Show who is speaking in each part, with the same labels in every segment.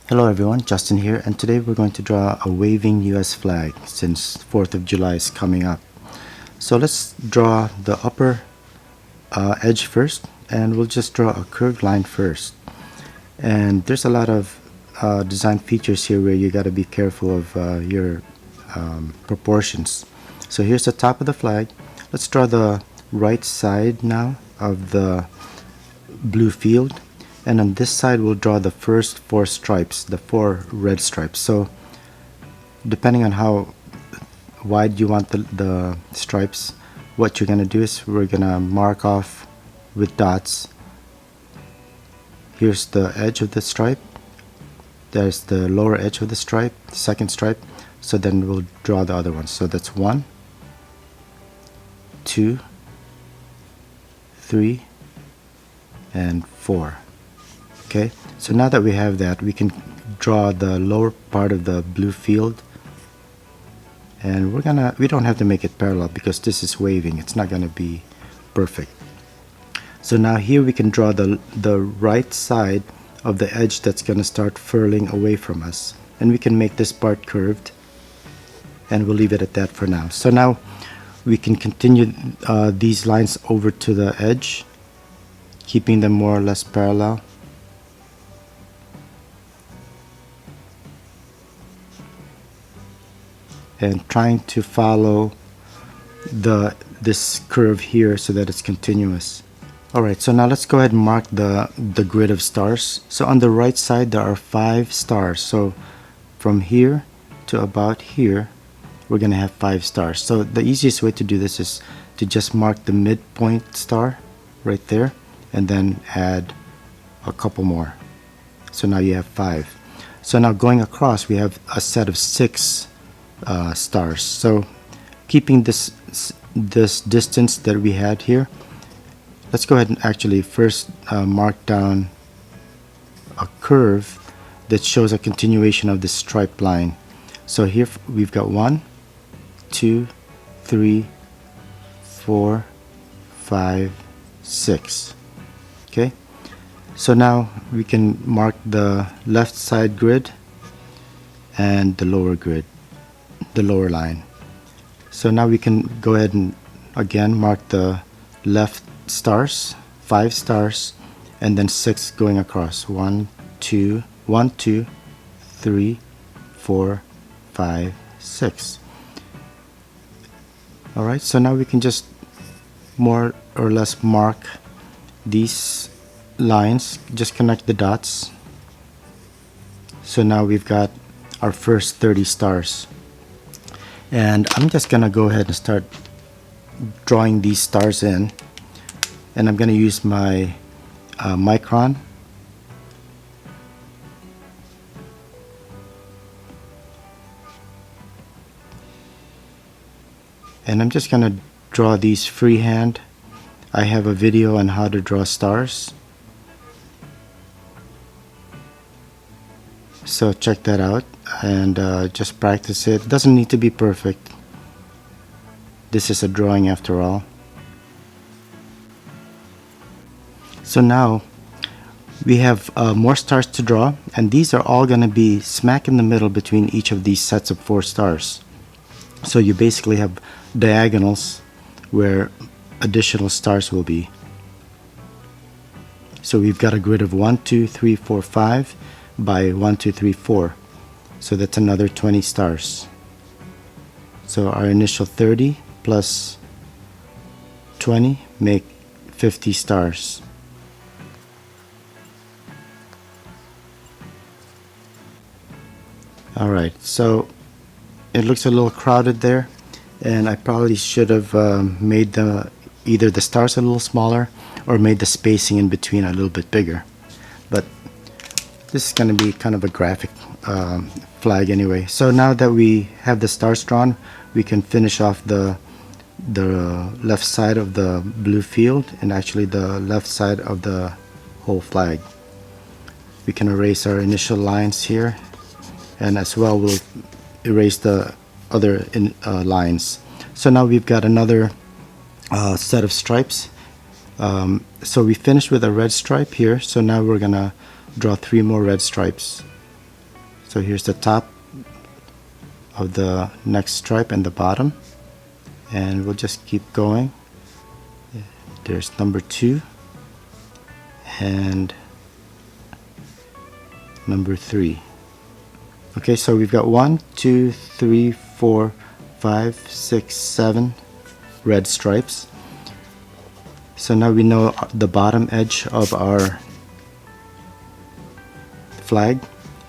Speaker 1: Hello everyone, Justin here, and today we're going to draw a waving US flag since 4th of July is coming up. So let's draw the upper edge first, and we'll just draw a curved line first. And there's a lot of design features here where you got to be careful of your proportions. So here's the top of the flag. Let's draw the right side now of the blue field, and on this side we'll draw the first four stripes, the four red stripes. So depending on how wide you want the stripes, what you're gonna do is we're gonna mark off with dots. Here's the edge of the stripe, there's the lower edge of the stripe, the second stripe. So then we'll draw the other ones. So that's 1, 2, 3, and 4. Okay, so now that we have that, we can draw the lower part of the blue field, and we don't have to make it parallel because this is waving, it's not gonna be perfect. So now here we can draw the right side of the edge that's gonna start furling away from us, and we can make this part curved, and we'll leave it at that for now. So now we can continue these lines over to the edge, keeping them more or less parallel. And trying to follow this curve here so that it's continuous. Alright, so now let's go ahead and mark the grid of stars. So on the right side there are 5 stars. So from here to about here we're gonna have 5 stars. So the easiest way to do this is to just mark the midpoint star right there and then add a couple more. So now you have 5. So now going across we have a set of 6 stars. So keeping this distance that we had here, let's go ahead and actually first mark down a curve that shows a continuation of this stripe line. So here we've got 1, 2, 3, 4, 5, 6. Okay, so now we can mark the left side grid and the lower grid, the lower line. So now we can go ahead and again mark the left stars, 5 stars, and then 6 going across. 1, 2, 3, 4, 5, 6. Alright, so now we can just more or less mark these lines, just connect the dots. So now we've got our first 30 stars. And I'm just gonna go ahead and start drawing these stars in, and I'm gonna use my micron. And I'm just gonna draw these freehand. I have a video on how to draw stars, so check that out and just practice it. It doesn't need to be perfect. This is a drawing after all. So now we have more stars to draw, and these are all going to be smack in the middle between each of these sets of 4 stars. So you basically have diagonals where additional stars will be. So we've got a grid of 1, 2, 3, 4, 5 by 1, 2, 3, 4. So that's another 20 stars. So our initial 30 plus 20 make 50 stars. Alright, so it looks a little crowded there, and I probably should have made either the stars a little smaller or made the spacing in between a little bit bigger. But this is going to be kind of a graphic flag anyway. So now that we have the stars drawn, we can finish off the left side of the blue field and actually the left side of the whole flag. We can erase our initial lines here, and as well we'll erase the other lines. So now we've got another set of stripes. So we finished with a red stripe here, so now we're gonna draw 3 more red stripes. So here's the top of the next stripe and the bottom, and we'll just keep going. There's number 2 and number 3. Okay, so we've got 1, 2, 3, 4, 5, 6, 7 red stripes. So now we know the bottom edge of our flag,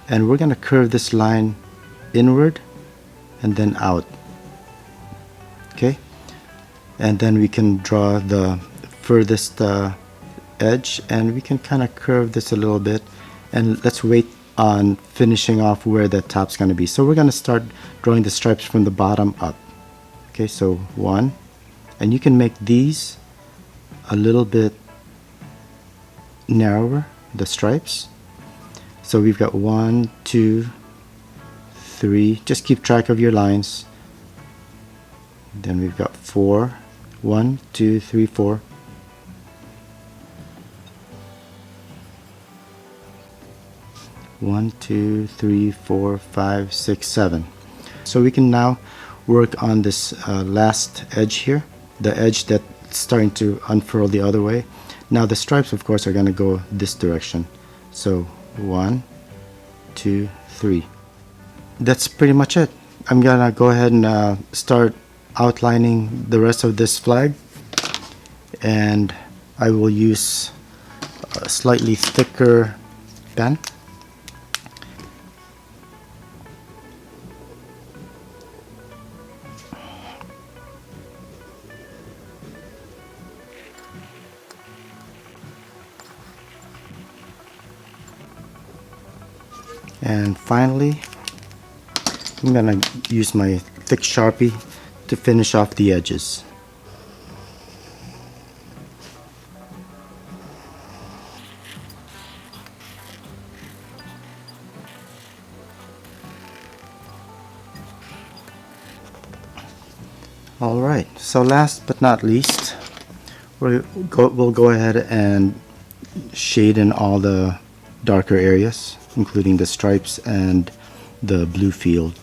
Speaker 1: and we're going to curve this line inward and then out. Okay, and then we can draw the furthest edge, and we can kind of curve this a little bit, and let's wait on finishing off where the top's going to be. So we're going to start drawing the stripes from the bottom up. Okay, so 1, and you can make these a little bit narrower, the stripes. So we've got 1, 2, 3, just keep track of your lines. Then we've got 4, 1, 2, 3, 4. One, 2, 3, 4, 5, 6, 7. So we can now work on this last edge here, the edge that's starting to unfurl the other way. Now the stripes, of course, are going to go this direction. So 1, 2, 3. That's pretty much it. I'm gonna go ahead and start outlining the rest of this flag, and I will use a slightly thicker pen. And finally, I'm gonna use my thick Sharpie to finish off the edges. Alright, so last but not least, we'll go ahead and shade in all the darker areas, including the stripes and the blue field.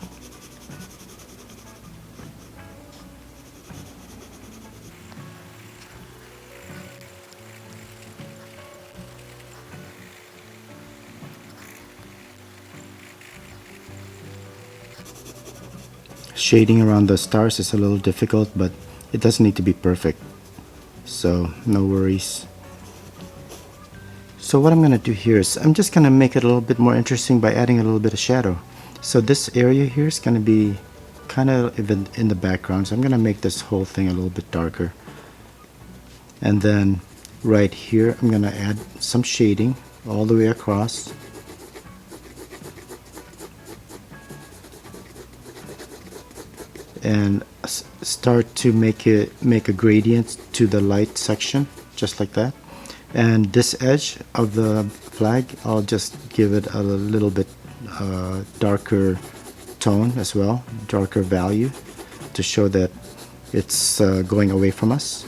Speaker 1: Shading around the stars is a little difficult, but it doesn't need to be perfect, so no worries. So what I'm going to do here is I'm just going to make it a little bit more interesting by adding a little bit of shadow. So this area here is going to be kind of even in the background, so I'm going to make this whole thing a little bit darker. And then right here I'm going to add some shading all the way across. And start to make a gradient to the light section, just like that. And this edge of the flag, I'll just give it a little bit darker tone as well, darker value, to show that it's going away from us.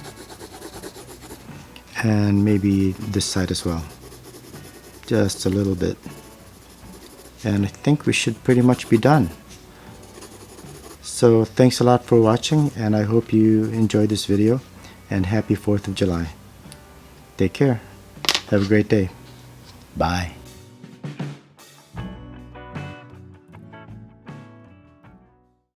Speaker 1: And maybe this side as well, just a little bit. And I think we should pretty much be done. So thanks a lot for watching, and I hope you enjoyed this video, and happy 4th of July. Take care. Have a great day. Bye.